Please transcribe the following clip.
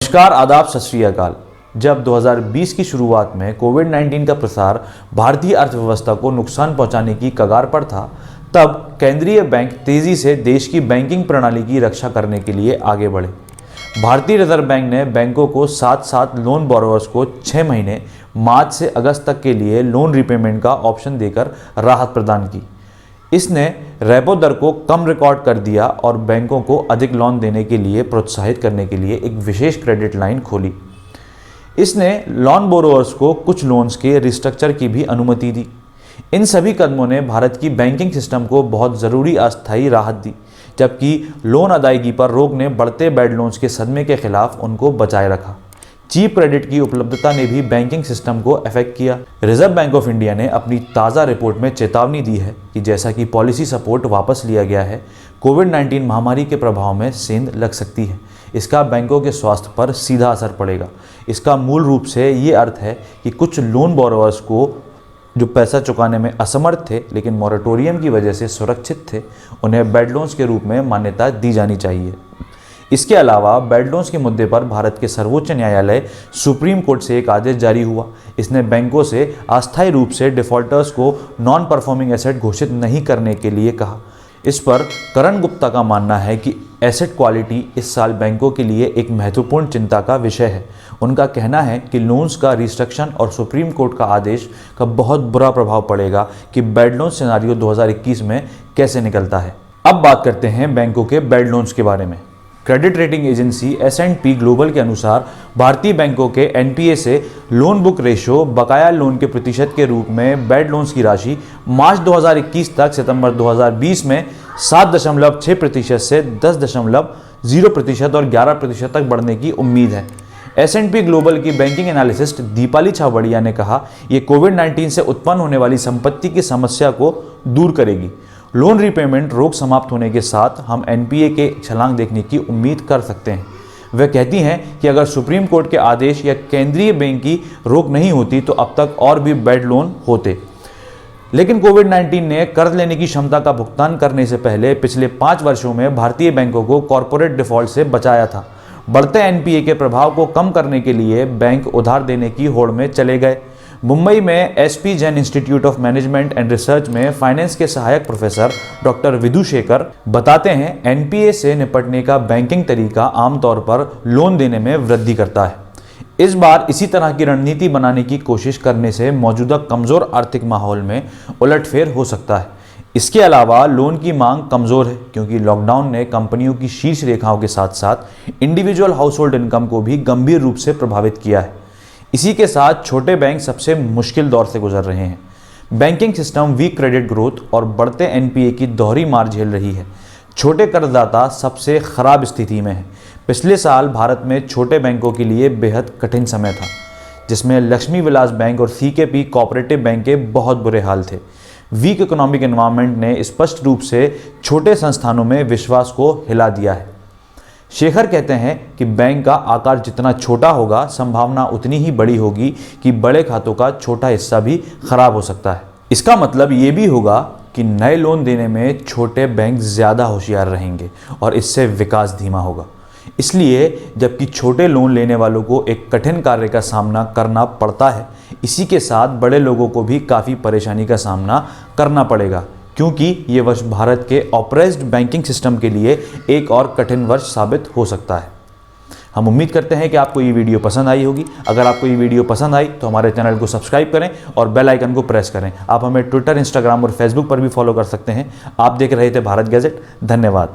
नमस्कार, आदाब, सत श्री अकाल। जब 2020 की शुरुआत में कोविड-19 का प्रसार भारतीय अर्थव्यवस्था को नुकसान पहुंचाने की कगार पर था, तब केंद्रीय बैंक तेजी से देश की बैंकिंग प्रणाली की रक्षा करने के लिए आगे बढ़े। भारतीय रिजर्व बैंक ने बैंकों को साथ साथ लोन बोरोवर्स को 6 महीने मार्च से अगस्त तक के लिए लोन रिपेमेंट का ऑप्शन देकर राहत प्रदान की। इसने रेपो दर को कम रिकॉर्ड कर दिया और बैंकों को अधिक लोन देने के लिए प्रोत्साहित करने के लिए एक विशेष क्रेडिट लाइन खोली। इसने लोन बोरोवर्स को कुछ लोन्स के रिस्ट्रक्चर की भी अनुमति दी। इन सभी कदमों ने भारत की बैंकिंग सिस्टम को बहुत ज़रूरी अस्थायी राहत दी, जबकि लोन अदायगी पर रोक ने बढ़ते बैड लोन्स के सदमे के खिलाफ उनको बचाए रखा। चीप क्रेडिट की उपलब्धता ने भी बैंकिंग सिस्टम को अफेक्ट किया। रिजर्व बैंक ऑफ इंडिया ने अपनी ताज़ा रिपोर्ट में चेतावनी दी है कि जैसा कि पॉलिसी सपोर्ट वापस लिया गया है, कोविड-19 महामारी के प्रभाव में सेंध लग सकती है। इसका बैंकों के स्वास्थ्य पर सीधा असर पड़ेगा। इसका मूल रूप से ये अर्थ है कि कुछ लोन बोरोवर्स को जो पैसा चुकाने में असमर्थ थे लेकिन मॉरेटोरियम की वजह से सुरक्षित थे, उन्हें बैड लोन्स के रूप में मान्यता दी जानी चाहिए। इसके अलावा बैड लोन्स के मुद्दे पर भारत के सर्वोच्च न्यायालय सुप्रीम कोर्ट से एक आदेश जारी हुआ। इसने बैंकों से अस्थायी रूप से डिफ़ॉल्टर्स को नॉन परफॉर्मिंग एसेट घोषित नहीं करने के लिए कहा। इस पर करण गुप्ता का मानना है कि एसेट क्वालिटी इस साल बैंकों के लिए एक महत्वपूर्ण चिंता का विषय है। उनका कहना है कि लोन्स का रिस्ट्रक्शन और सुप्रीम कोर्ट का आदेश का बहुत बुरा प्रभाव पड़ेगा कि बैड लोन सिनेरियो 2021 में कैसे निकलता है। अब बात करते हैं बैंकों के बैड लोन्स के बारे में। Credit rating agency S&P global के अनुसार भारतीय बैंकों के NPA से लोन बुक रेशो बकाया लोन के प्रतिशत के रूप में बैड लोन्स की राशि मार्च 2021 तक सितंबर 2020 में 7.6% से 10.0% और 11% तक बढ़ने की उम्मीद है। S&P ग्लोबल की बैंकिंग एनालिसिस्ट दीपाली छाबड़िया ने कहा, ये कोविड-19 से उत्पन्न होने वाली संपत्ति की समस्या को दूर करेगी। लोन रिपेमेंट रोक समाप्त होने के साथ हम NPA के छलांग देखने की उम्मीद कर सकते हैं। वह कहती हैं कि अगर सुप्रीम कोर्ट के आदेश या केंद्रीय बैंक की रोक नहीं होती तो अब तक और भी बैड लोन होते। लेकिन कोविड-19 ने कर्ज लेने की क्षमता का भुगतान करने से पहले पिछले 5 वर्षों में भारतीय बैंकों को कॉरपोरेट डिफॉल्ट से बचाया था। बढ़ते NPA के प्रभाव को कम करने के लिए बैंक उधार देने की होड़ में चले गए। मुंबई में SP Jain institute of management and research में फाइनेंस के सहायक प्रोफेसर डॉक्टर विदु शेखर बताते हैं, NPA से निपटने का बैंकिंग तरीका आमतौर पर लोन देने में वृद्धि करता है। इस बार इसी तरह की रणनीति बनाने की कोशिश करने से मौजूदा कमज़ोर आर्थिक माहौल में उलटफेर हो सकता है। इसके अलावा लोन की मांग कमज़ोर है क्योंकि लॉकडाउन ने कंपनियों की शीर्ष रेखाओं के साथ साथ इंडिविजुअल हाउस होल्ड इनकम को भी गंभीर रूप से प्रभावित किया है। इसी के साथ छोटे बैंक सबसे मुश्किल दौर से गुजर रहे हैं। Banking system weak credit growth और बढ़ते NPA की दोहरी मार झेल रही है। छोटे कर्जदाता सबसे खराब स्थिति में है। पिछले साल भारत में छोटे बैंकों के लिए बेहद कठिन समय था, जिसमें लक्ष्मी विलास बैंक और CKP कोऑपरेटिव बैंक के बहुत बुरे हाल थे। वीक इकोनॉमिक एनवायरनमेंट ने स्पष्ट रूप से छोटे संस्थानों में विश्वास को हिला दिया है। शेखर कहते हैं कि बैंक का आकार जितना छोटा होगा, संभावना उतनी ही बड़ी होगी कि बड़े खातों का छोटा हिस्सा भी खराब हो सकता है। इसका मतलब ये भी होगा कि नए लोन देने में छोटे बैंक ज़्यादा होशियार रहेंगे और इससे विकास धीमा होगा। इसलिए जबकि छोटे लोन लेने वालों को एक कठिन कार्य का सामना करना पड़ता है, इसी के साथ बड़े लोगों को भी काफ़ी परेशानी का सामना करना पड़ेगा, क्योंकि ये वर्ष भारत के ऑपरेस्ड बैंकिंग सिस्टम के लिए एक और कठिन वर्ष साबित हो सकता है। हम उम्मीद करते हैं कि आपको ये वीडियो पसंद आई होगी। अगर आपको ये वीडियो पसंद आई तो हमारे चैनल को सब्सक्राइब करें और बेल आइकन को प्रेस करें। आप हमें ट्विटर, इंस्टाग्राम और फेसबुक पर भी फॉलो कर सकते हैं। आप देख रहे थे भारत गैजेट। धन्यवाद।